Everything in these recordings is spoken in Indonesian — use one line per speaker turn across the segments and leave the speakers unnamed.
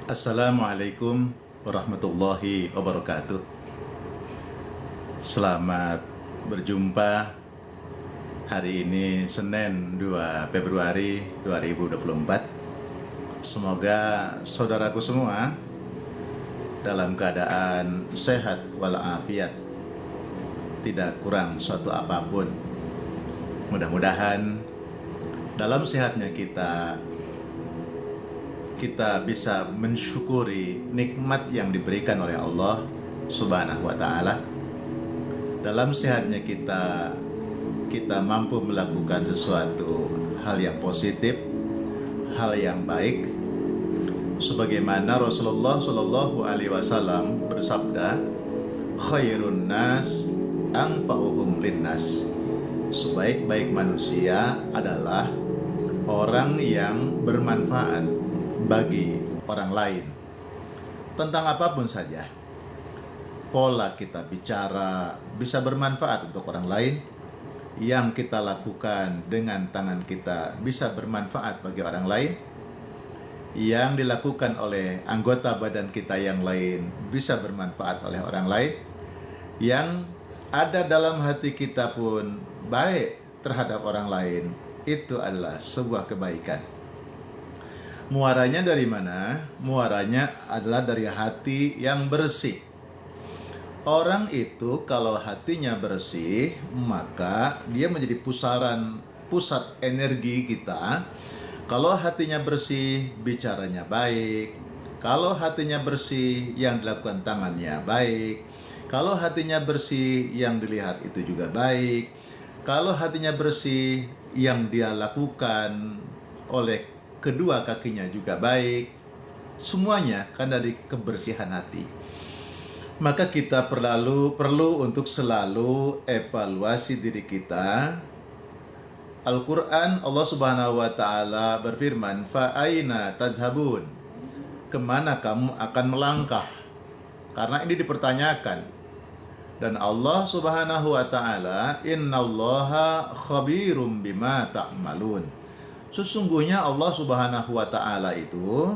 Assalamualaikum warahmatullahi wabarakatuh. Selamat berjumpa hari ini Senin 2 Februari 2024. Semoga saudaraku semua dalam keadaan sehat walafiat, tidak kurang suatu apapun. Mudah-mudahan dalam sehatnya kita bisa mensyukuri nikmat yang diberikan oleh Allah Subhanahu wa Ta'ala. Dalam sehatnya kita mampu melakukan sesuatu hal yang positif, hal yang baik, sebagaimana Rasulullah Shallallahu Alaihi Wasallam bersabda, khairun nas anfa'uhum linnas. Sebaik-baik manusia adalah orang yang bermanfaat bagi orang lain tentang apapun saja. Pola kita bicara bisa bermanfaat untuk orang lain. Yang kita lakukan dengan tangan kita bisa bermanfaat bagi orang lain. Yang dilakukan oleh anggota badan kita yang lain bisa bermanfaat oleh orang lain. Yang ada dalam hati kita pun baik terhadap orang lain. Itu adalah sebuah kebaikan. Muaranya dari mana? Muaranya adalah dari hati yang bersih. Orang itu kalau hatinya bersih, maka dia menjadi pusat energi kita. Kalau hatinya bersih, bicaranya baik. Kalau hatinya bersih, yang dilakukan tangannya baik. Kalau hatinya bersih, yang dilihat itu juga baik. Kalau hatinya bersih, yang dia lakukan oleh kedua kakinya juga baik. Semuanya kan dari kebersihan hati. Maka kita perlu untuk selalu evaluasi diri kita. Al-Quran, Allah Subhanahu wa Ta'ala berfirman, fa aina tadhhabun, kemana kamu akan melangkah? Karena ini dipertanyakan. Dan Allah Subhanahu wa Ta'ala, innallaha khabirum bima ta'malun. Sesungguhnya Allah Subhanahu wa Ta'ala itu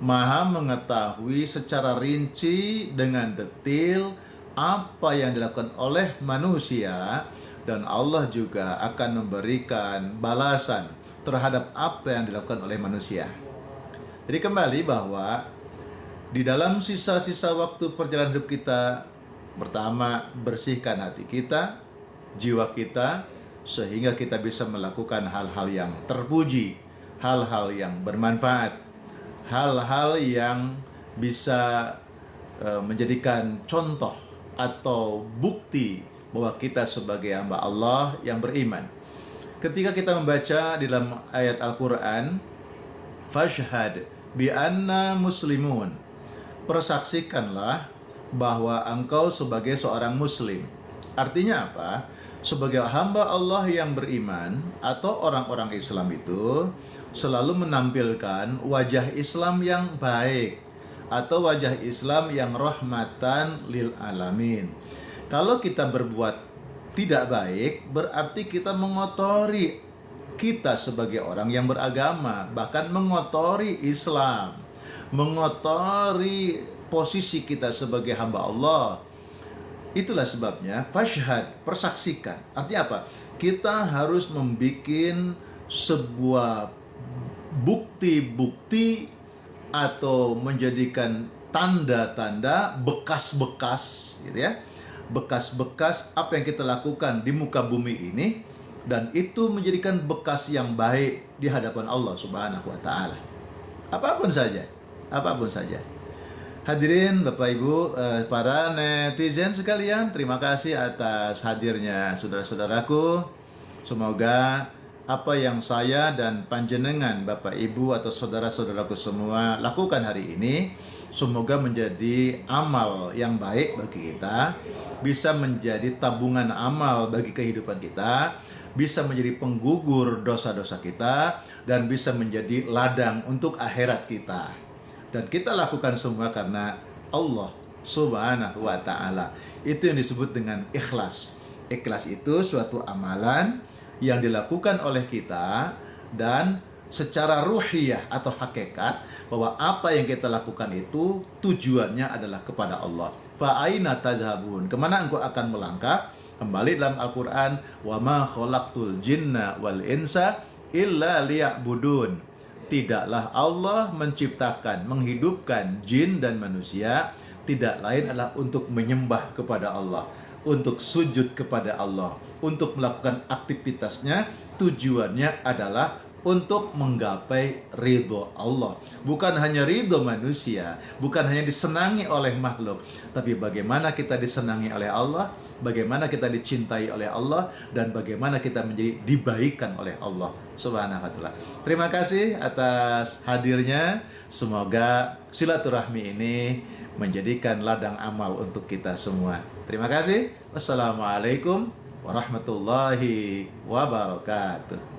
Maha mengetahui secara rinci dengan detail apa yang dilakukan oleh manusia, dan Allah juga akan memberikan balasan terhadap apa yang dilakukan oleh manusia. Jadi kembali bahwa di dalam sisa-sisa waktu perjalanan hidup kita, pertama bersihkan hati kita, jiwa kita, sehingga kita bisa melakukan hal-hal yang terpuji, hal-hal yang bermanfaat, hal-hal yang bisa menjadikan contoh atau bukti bahwa kita sebagai hamba Allah yang beriman. Ketika kita membaca di dalam ayat Al-Quran, fashhad bi anna muslimun, persaksikanlah bahwa engkau sebagai seorang muslim. Artinya apa? Sebagai hamba Allah yang beriman atau orang-orang Islam itu selalu menampilkan wajah Islam yang baik atau wajah Islam yang rahmatan lil alamin. Kalau kita berbuat tidak baik, berarti kita mengotori kita sebagai orang yang beragama, bahkan mengotori Islam, mengotori posisi kita sebagai hamba Allah. Itulah sebabnya fashhad, persaksikan. Artinya apa? Kita harus membuat sebuah bukti-bukti atau menjadikan tanda-tanda, bekas-bekas gitu ya. Bekas-bekas apa yang kita lakukan di muka bumi ini, dan itu menjadikan bekas yang baik di hadapan Allah Subhanahu wa Ta'ala. Apapun saja. Hadirin Bapak Ibu, para netizen sekalian, terima kasih atas hadirnya saudara-saudaraku. Semoga apa yang saya dan panjenengan Bapak Ibu atau saudara-saudaraku semua lakukan hari ini, semoga menjadi amal yang baik bagi kita, bisa menjadi tabungan amal bagi kehidupan kita, bisa menjadi penggugur dosa-dosa kita, dan bisa menjadi ladang untuk akhirat kita. Dan kita lakukan semua karena Allah Subhanahu wa Ta'ala. Itu yang disebut dengan ikhlas. Ikhlas itu suatu amalan yang dilakukan oleh kita dan secara ruhiyah atau hakikat bahwa apa yang kita lakukan itu tujuannya adalah kepada Allah. Fa aina tadhhabun? Kemana engkau akan melangkah? Kembali dalam Al-Quran, wa ma khalaqtul jinna wal insa illa liya'budun. Tidaklah Allah menciptakan, menghidupkan jin dan manusia, tidak lain adalah untuk menyembah kepada Allah, untuk sujud kepada Allah, untuk melakukan aktivitasnya. Tujuannya adalah untuk menggapai ridho Allah. Bukan hanya ridho manusia, bukan hanya disenangi oleh makhluk, tapi bagaimana kita disenangi oleh Allah, bagaimana kita dicintai oleh Allah, dan bagaimana kita menjadi dibaikan oleh Allah Subhanahu wa ta'ala. Terima kasih atas hadirnya. Semoga silaturahmi ini menjadikan ladang amal untuk kita semua. Terima kasih. Wassalamualaikum warahmatullahi wabarakatuh.